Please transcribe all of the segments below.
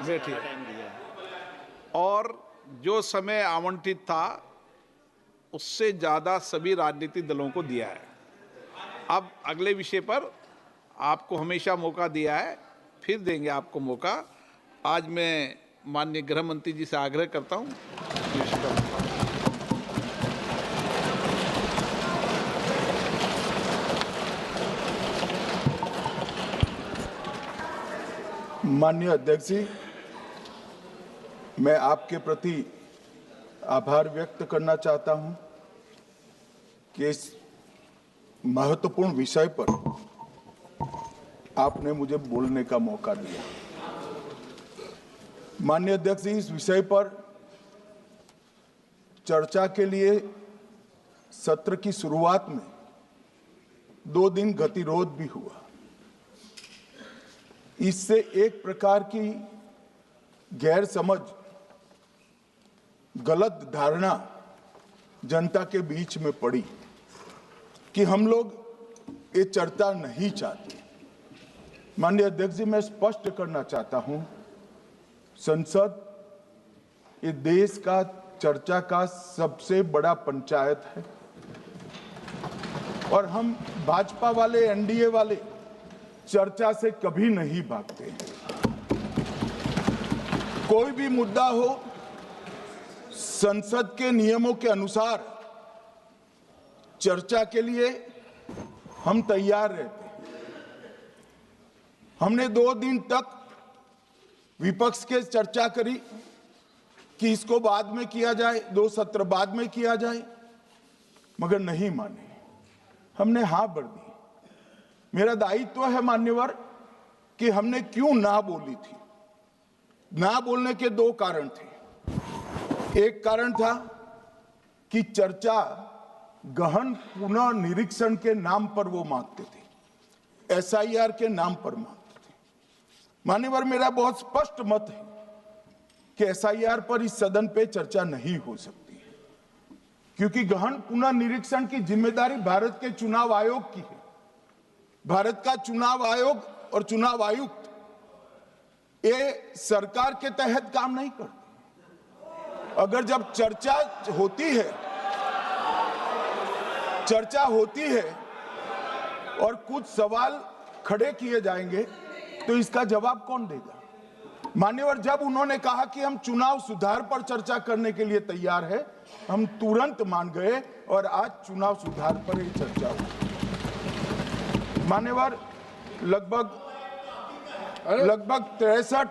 बैठिए। और जो समय आवंटित था उससे ज़्यादा सभी राजनीतिक दलों को दिया है। अब अगले विषय पर आपको हमेशा मौका दिया है, फिर देंगे आपको मौका। आज मैं माननीय गृह मंत्री जी से आग्रह करता हूँ। माननीय अध्यक्ष जी, मैं आपके प्रति आभार व्यक्त करना चाहता हूं कि इस महत्वपूर्ण विषय पर आपने मुझे बोलने का मौका दिया। माननीय अध्यक्ष जी, इस विषय पर चर्चा के लिए सत्र की शुरुआत में 2 दिन गतिरोध भी हुआ। इससे एक प्रकार की गैर समझ, गलत धारणा जनता के बीच में पड़ी कि हम लोग ये चर्चा नहीं चाहते। माननीय अध्यक्ष जी, मैं स्पष्ट करना चाहता हूं, संसद ये देश का चर्चा का सबसे बड़ा पंचायत है और हम भाजपा वाले, एनडीए वाले चर्चा से कभी नहीं भागते। कोई भी मुद्दा हो, संसद के नियमों के अनुसार चर्चा के लिए हम तैयार रहते हैं। हमने 2 दिन तक विपक्ष के चर्चा करी कि इसको बाद में किया जाए, 2 सत्र बाद में किया जाए, मगर नहीं माने। हमने हाँ भर दी। मेरा दायित्व है मान्यवर कि हमने क्यों ना बोली थी। ना बोलने के 2 कारण थे। एक कारण था कि चर्चा गहन पुनः निरीक्षण के नाम पर वो मांगते थे, एसआईआर के नाम पर मांगते थे। मान्यवर, मेरा बहुत स्पष्ट मत है कि एसआईआर पर इस सदन पे चर्चा नहीं हो सकती, क्योंकि गहन पुनः निरीक्षण की जिम्मेदारी भारत के चुनाव आयोग की है। भारत का चुनाव आयोग और चुनाव आयुक्त ये सरकार के तहत काम नहीं करते। अगर जब चर्चा होती है और कुछ सवाल खड़े किए जाएंगे तो इसका जवाब कौन देगा? मान्यवर, जब उन्होंने कहा कि हम चुनाव सुधार पर चर्चा करने के लिए तैयार है, हम तुरंत मान गए और आज चुनाव सुधार पर ही चर्चा हुई। मान्यवर, लगभग 63।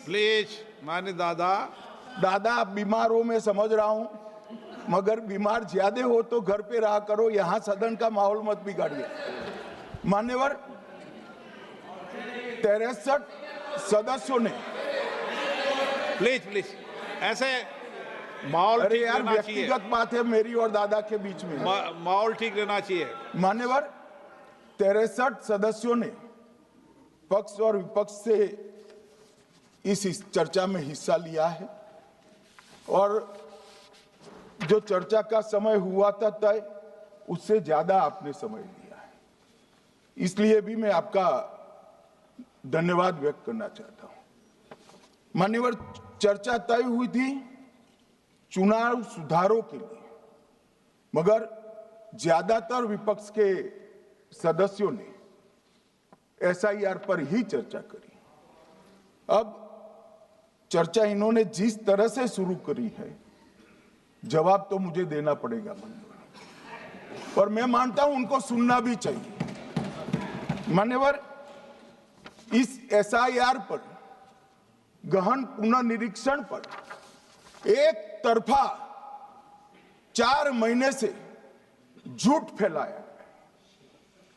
प्लीज मान्य दादा आप बीमार हो, मैं समझ रहा हूं, मगर बीमार ज्यादा हो तो घर पे रहा करो, यहां सदन का माहौल मत बिगाड़िए। मान्यवर, 63 सदस्यों ने प्लीज ऐसे माहौल अरे ठीक यार, रहना चाहिए। व्यक्तिगत बात है मेरी और दादा के बीच में। माहौल ठीक रहना चाहिए। मान्यवर, 63 सदस्यों ने पक्ष और विपक्ष से इस चर्चा में हिस्सा लिया है और जो चर्चा का समय हुआ था तय, उससे ज्यादा आपने समय लिया है। इसलिए भी मैं आपका धन्यवाद व्यक्त करना चाहता हूं। मान्यवर, चर्चा तय हुई थी चुनाव सुधारों के लिए, मगर ज्यादातर विपक्ष के सदस्यों ने एसआईआर पर ही चर्चा करी। अब चर्चा इन्होंने जिस तरह से शुरू करी है, जवाब तो मुझे देना पड़ेगा मान्यवर, और मैं मानता हूं उनको सुनना भी चाहिए। मान्यवर, इस एसआईआर पर, गहन पुनर्निरीक्षण पर एक तरफा 4 महीने से झूठ फैलाया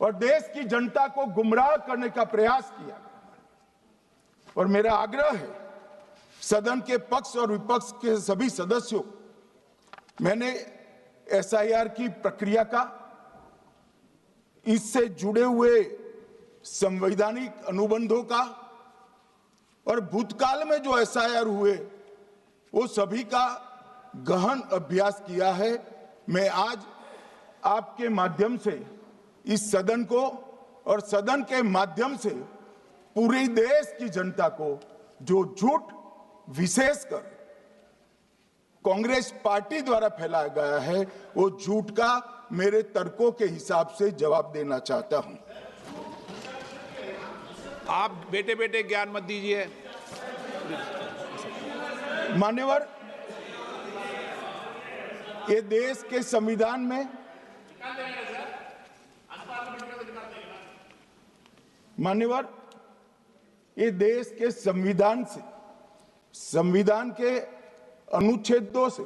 और देश की जनता को गुमराह करने का प्रयास किया। और मेरा आग्रह है सदन के पक्ष और विपक्ष के सभी सदस्यों, मैंने एसआईआर की प्रक्रिया का, इससे जुड़े हुए संवैधानिक अनुबंधों का और भूतकाल में जो एसआईआर हुए वो सभी का गहन अभ्यास किया है। मैं आज आपके माध्यम से इस सदन को और सदन के माध्यम से पूरे देश की जनता को जो झूठ विशेषकर कांग्रेस पार्टी द्वारा फैलाया गया है, वो झूठ का मेरे तर्कों के हिसाब से जवाब देना चाहता हूं। आप बेटे बेटे ज्ञान मत दीजिए। मान्यवर, ये देश के संविधान में मान्यवर, ये देश के संविधान से, संविधान के अनुच्छेद 2 से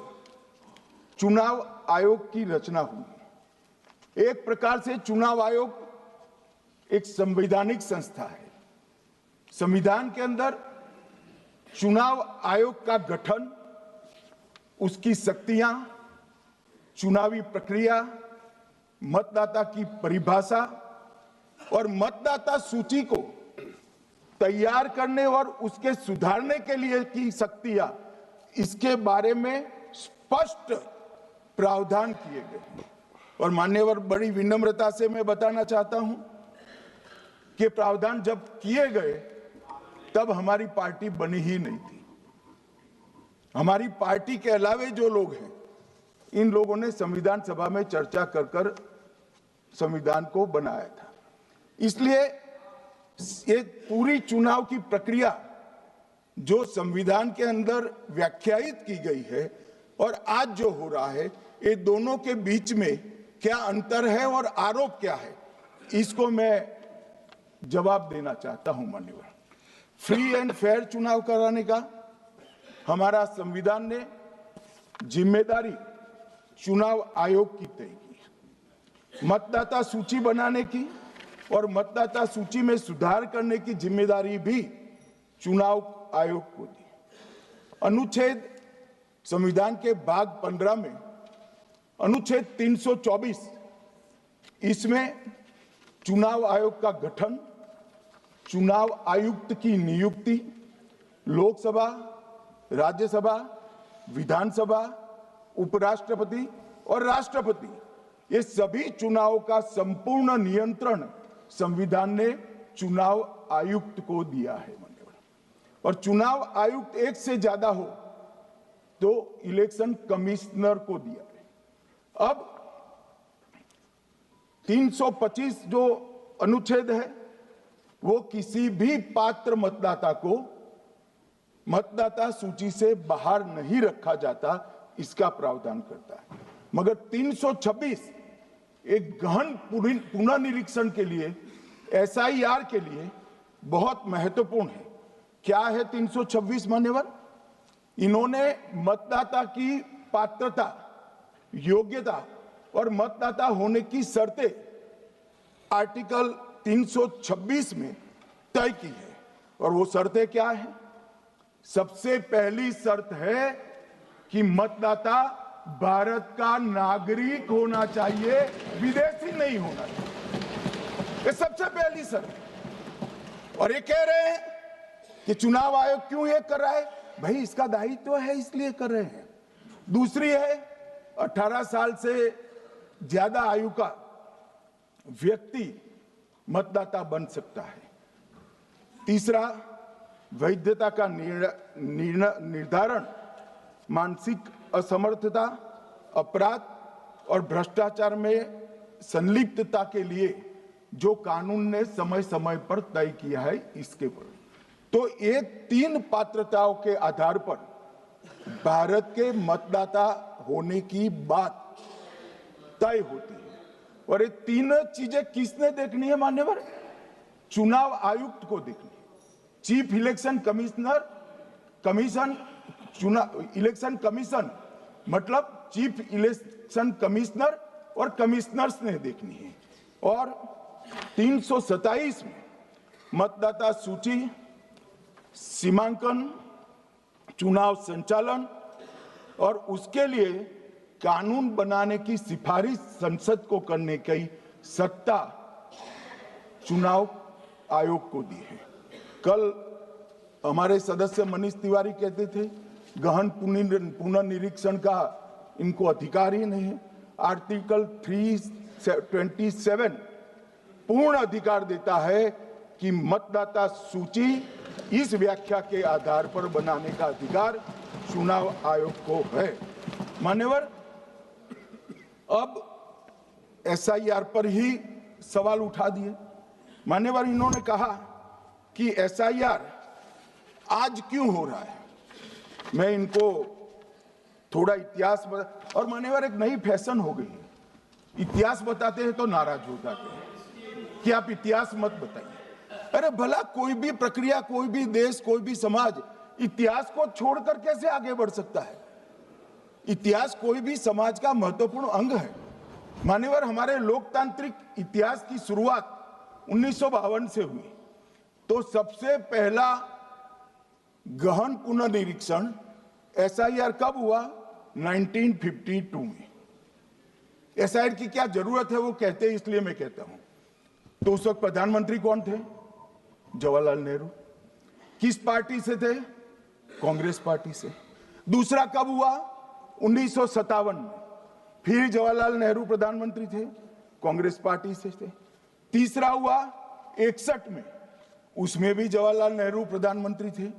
चुनाव आयोग की रचना हुई। एक प्रकार से चुनाव आयोग एक संवैधानिक संस्था है। संविधान के अंदर चुनाव आयोग का गठन, उसकी शक्तियां, चुनावी प्रक्रिया, मतदाता की परिभाषा और मतदाता सूची को तैयार करने और उसके सुधारने के लिए की शक्तियां, इसके बारे में स्पष्ट प्रावधान किए गए। और मान्यवर, बड़ी विनम्रता से मैं बताना चाहता हूं कि प्रावधान जब किए गए तब हमारी पार्टी बनी ही नहीं थी। हमारी पार्टी के अलावे जो लोग हैं, इन लोगों ने संविधान सभा में चर्चा कर कर संविधान को बनाया था। इसलिए ये पूरी चुनाव की प्रक्रिया जो संविधान के अंदर व्याख्यायित की गई है और आज जो हो रहा है, ये दोनों के बीच में क्या अंतर है और आरोप क्या है, इसको मैं जवाब देना चाहता हूं। माननीय, फ्री एंड फेयर चुनाव कराने का हमारा संविधान ने जिम्मेदारी चुनाव आयोग की तय की। मतदाता सूची बनाने की और मतदाता सूची में सुधार करने की जिम्मेदारी भी चुनाव आयोग को दी। अनुच्छेद संविधान के भाग 15 में अनुच्छेद 324, इसमें चुनाव आयोग का गठन, चुनाव आयुक्त की नियुक्ति, लोकसभा, राज्यसभा, विधानसभा, उपराष्ट्रपति और राष्ट्रपति, ये सभी चुनाव का संपूर्ण नियंत्रण संविधान ने चुनाव आयुक्त को दिया है। और चुनाव आयुक्त एक से ज्यादा हो तो इलेक्शन कमिश्नर को दिया है। अब 325 जो अनुच्छेद है, वो किसी भी पात्र मतदाता को मतदाता सूची से बाहर नहीं रखा जाता, इसका प्रावधान करता है। मगर 326 एक गहन पुनर्निरीक्षण के लिए, एसआईआर के लिए बहुत महत्वपूर्ण है। क्या है 326 मान्यवर? इन्होंने मतदाता की पात्रता, योग्यता और मतदाता होने की शर्तें आर्टिकल 326 में तय की है। और वो शर्तें क्या है? सबसे पहली शर्त है कि मतदाता भारत का नागरिक होना चाहिए, विदेशी नहीं होना चाहिए। ये सबसे पहली शर्त। और ये कह रहे हैं कि चुनाव आयोग क्यों ये कर रहा है? भाई, इसका दायित्व है, इसलिए कर रहे हैं। दूसरी है 18 साल से ज्यादा आयु का व्यक्ति मतदाता बन सकता है। तीसरा, वैधता का निर्धारण मानसिक असमर्थता, अपराध और भ्रष्टाचार में संलिप्तता के लिए जो कानून ने समय समय पर तय किया है, इसके पर। तो ये 3 पात्रताओं के आधार पर भारत के मतदाता होने की बात तय होती है। और ये 3 चीजें किसने देखनी है मान्यवर? चुनाव आयुक्त को देखनी है। चीफ इलेक्शन इलेक्शन कमीशन मतलब चीफ इलेक्शन कमिश्नर और कमिश्नर्स ने देखनी है। और 327 में मतदाता सूची, सीमांकन, चुनाव संचालन और उसके लिए कानून बनाने की सिफारिश संसद को करने की सत्ता चुनाव आयोग को दी है। कल हमारे सदस्य मनीष तिवारी कहते थे गहन पुनर्निरीक्षण का इनको अधिकार ही नहीं है। आर्टिकल 327 पूर्ण अधिकार देता है कि मतदाता सूची इस व्याख्या के आधार पर बनाने का अधिकार चुनाव आयोग को है। मान्यवर, अब एसआईआर पर ही सवाल उठा दिए। मान्यवर, इन्होंने कहा कि एसआईआर आज क्यों हो रहा है। मैं इनको थोड़ा इतिहास बता, और मान्यवर एक नई फैशन हो गई है, इतिहास बताते हैं तो नाराज हो जाते हैं कि आप इतिहास मत बताइए। अरे भला कोई भी प्रक्रिया, कोई भी देश, कोई भी समाज इतिहास को छोड़कर कैसे आगे बढ़ सकता है। इतिहास कोई भी समाज का महत्वपूर्ण अंग है। मान्यवर, हमारे लोकतांत्रिक इतिहास की शुरुआत 1952 से हुई, तो सबसे पहला गहन पुनर्निरीक्षण एसआईआर कब हुआ? 1952 में। एसआईआर की क्या जरूरत है वो कहते हैं, इसलिए मैं कहता हूं। तो उस वक्त प्रधानमंत्री कौन थे? जवाहरलाल नेहरू। किस पार्टी से थे? कांग्रेस पार्टी से। दूसरा कब हुआ? 1957 में। फिर जवाहरलाल नेहरू प्रधानमंत्री थे, कांग्रेस पार्टी से थे। तीसरा हुआ 61 में, उसमें भी जवाहरलाल नेहरू प्रधानमंत्री थे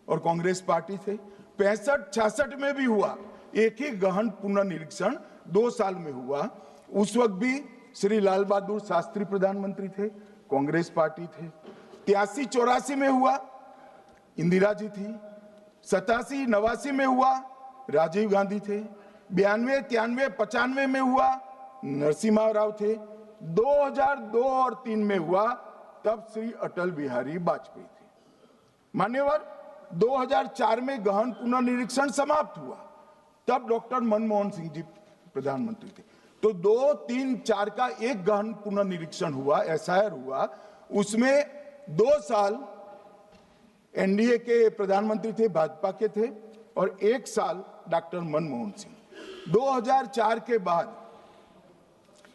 और कांग्रेस पार्टी थे। 65-66 में भी हुआ, एक ही गहन पुनर्निरीक्षण 2 साल में हुआ। उस वक्त भी श्री लाल बहादुर शास्त्री प्रधानमंत्री थे, कांग्रेस पार्टी थे। 83-84 में हुआ, इंदिरा जी थी। 87-89 में हुआ, राजीव गांधी थे। 92-93-95 में हुआ, नरसिम्हा राव थे। 2002 और 3 में हुआ, तब श्री अटल बिहारी वाजपेयी थे। मान्यवर, 2004 में गहन पुनर्निरीक्षण समाप्त हुआ, तब डॉक्टर मनमोहन सिंह जी प्रधानमंत्री थे। तो 2, 3, 4 का एक गहन पुनर्निरीक्षण हुआ, एसआईआर हुआ। उसमें 2 साल एनडीए के प्रधानमंत्री थे, भाजपा के थे, और 1 साल डॉक्टर मनमोहन सिंह। 2004 के बाद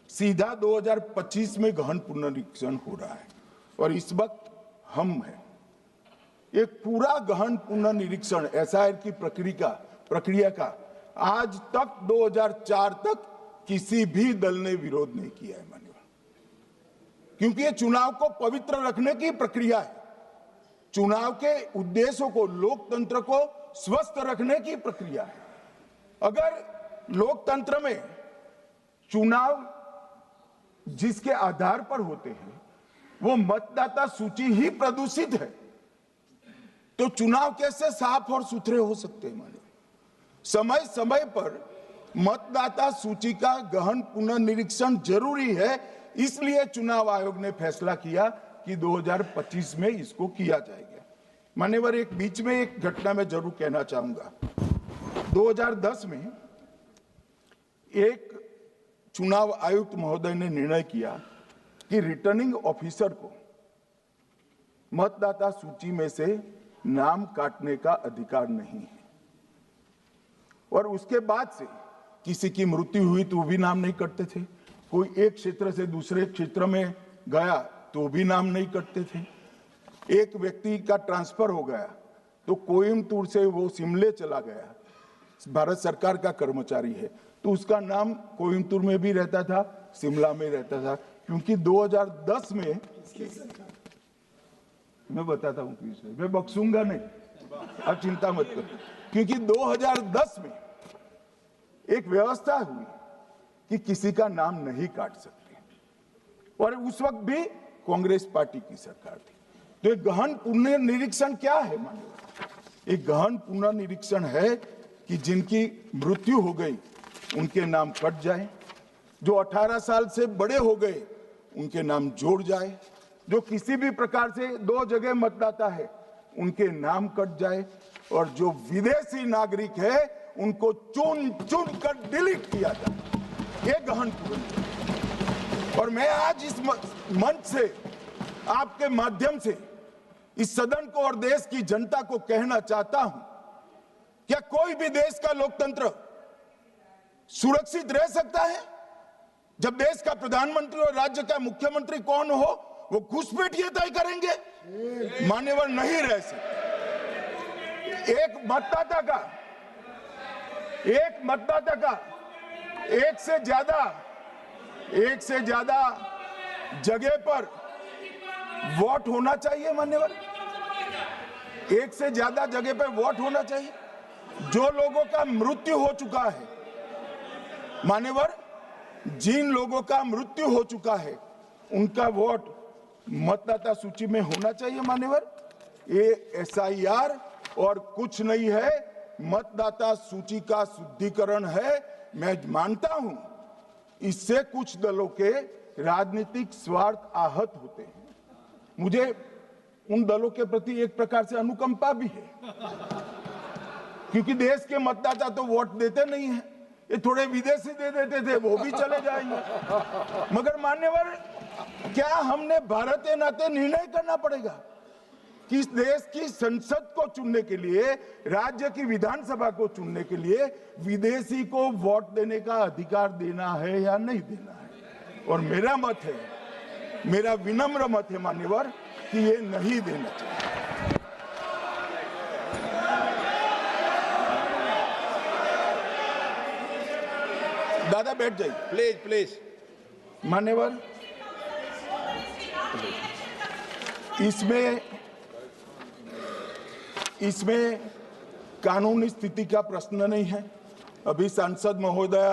सीधा 2025 में गहन पुनर्निरीक्षण हो रहा है, और इस वक्त हम हैं। एक पूरा गहन पुनर्निरीक्षण एसआईआर की प्रक्रिया का आज तक 2004 तक किसी भी दल ने विरोध नहीं किया है। मान्यवर, क्योंकि ये चुनाव को पवित्र रखने की प्रक्रिया है, चुनाव के उद्देश्यों को, लोकतंत्र को स्वस्थ रखने की प्रक्रिया है। अगर लोकतंत्र में चुनाव जिसके आधार पर होते हैं वो मतदाता सूची ही प्रदूषित है, तो चुनाव कैसे साफ और सुथरे हो सकते हैं। माने समय समय पर मतदाता सूची का गहन पुनर्निरीक्षण जरूरी है, इसलिए चुनाव आयोग ने फैसला किया कि 2025 में इसको किया जाएगा। मान्यवर, एक बीच में एक घटना मैं जरूर कहना चाहूंगा। 2010 में एक चुनाव आयुक्त महोदय ने निर्णय किया कि रिटर्निंग ऑफिसर को मतदाता सूची में से नाम काटने का अधिकार नहीं है, और उसके बाद से किसी की मृत्यु हुई तो भी नाम नहीं कटते थे, कोई एक क्षेत्र से दूसरे क्षेत्र में गया तो भी नाम नहीं कटते थे। एक व्यक्ति का ट्रांसफर हो गया तो कोयम्बटूर से वो शिमले चला गया, भारत सरकार का कर्मचारी है, तो उसका नाम कोयम्बटूर में भी रहता था, शिमला में रहता था, क्योंकि 2010 में, मैं बताता हूं किसने, मैं बख्शूंगा नहीं, आप चिंता मत करो, क्योंकि 2010 में एक व्यवस्था हुई कि किसी का नाम नहीं काट सकते, और उस वक्त भी कांग्रेस पार्टी की सरकार थी। तो एक गहन पुनर्निरीक्षण क्या है? मानिए, एक गहन पुनर्निरीक्षण है कि जिनकी मृत्यु हो गई उनके नाम कट जाए, जो 18 साल से बड़े हो गए उनके नाम जोड़ जाए, जो किसी भी प्रकार से 2 जगह मतदाता है उनके नाम कट जाए, और जो विदेशी नागरिक है उनको चुन चुन कर डिलीट किया जाए। ये गहन पुनर्निरीक्षण। और मैं आज इस मंच से, आपके माध्यम से इस सदन को और देश की जनता को कहना चाहता हूं, क्या कोई भी देश का लोकतंत्र सुरक्षित रह सकता है जब देश का प्रधानमंत्री और राज्य का मुख्यमंत्री कौन हो वो घुसपैठ ये तय करेंगे? मान्यवर, नहीं रह सकते। एक मतदाता का एक से ज्यादा जगह पर वोट होना चाहिए मान्यवर, एक से ज्यादा जगह पे वोट होना चाहिए। जो लोगों का मृत्यु हो चुका है मान्यवर, जिन लोगों का मृत्यु हो चुका है उनका वोट मतदाता सूची में होना चाहिए मान्यवर। ये SIR और कुछ नहीं है, मतदाता सूची का शुद्धिकरण है। मैं मानता हूं इससे कुछ दलों के राजनीतिक स्वार्थ आहत होते हैं। मुझे उन दलों के प्रति एक प्रकार से अनुकंपा भी है, क्योंकि देश के मतदाता तो वोट देते नहीं हैं। ये थोड़े विदेशी दे देते थे, वो भी चले जाएंगे। मगर मान्यवर, क्या हमने भारत के नाते निर्णय करना पड़ेगा कि इस देश की संसद को चुनने के लिए, राज्य की विधानसभा को चुनने के लिए विदेशी को वोट देने का अधिकार देना है या नहीं देना है? और मेरा मत है, मेरा विनम्र मत है मान्यवर, कि ये नहीं देना चाहिए। दादा बैठ जाइए प्लीज प्लीज। मान्यवर, इसमें कानूनी स्थिति का प्रश्न नहीं है। अभी सांसद महोदया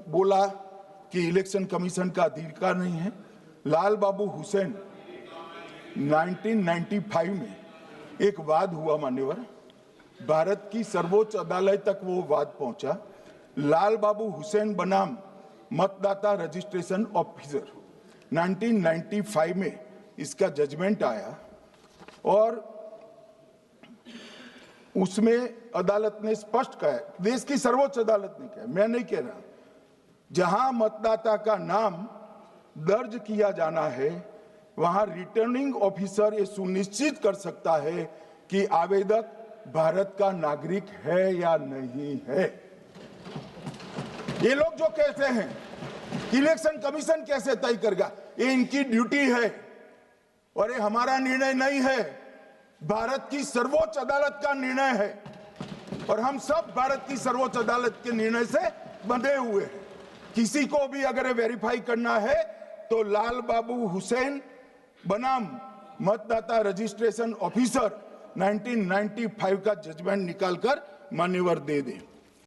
बोला कि इलेक्शन कमीशन का अधिकार नहीं है। लाल बाबू हुसैन 1995 में एक वाद हुआ मान्यवर, भारत की सर्वोच्च अदालत तक वो वाद पहुंचा। लाल बाबू हुसैन बनाम मतदाता रजिस्ट्रेशन ऑफिसर 1995 में इसका जजमेंट आया और उसमें अदालत ने स्पष्ट कहा, देश की सर्वोच्च अदालत ने कहा, मैं नहीं कह रहा, जहां मतदाता का नाम दर्ज किया जाना है वहां रिटर्निंग ऑफिसर ये सुनिश्चित कर सकता है कि आवेदक भारत का नागरिक है या नहीं है। ये लोग जो कहते हैं इलेक्शन कमीशन कैसे तय करेगा, ये इनकी ड्यूटी है और ये हमारा निर्णय नहीं है, भारत की सर्वोच्च अदालत का निर्णय है और हम सब भारत की सर्वोच्च अदालत के निर्णय से बंधे हुए हैं। किसी को भी अगर वेरीफाई करना है तो लाल बाबू हुसैन बनाम मतदाता रजिस्ट्रेशन ऑफिसर 1995 का जजमेंट निकालकर मान्यवर दे दें।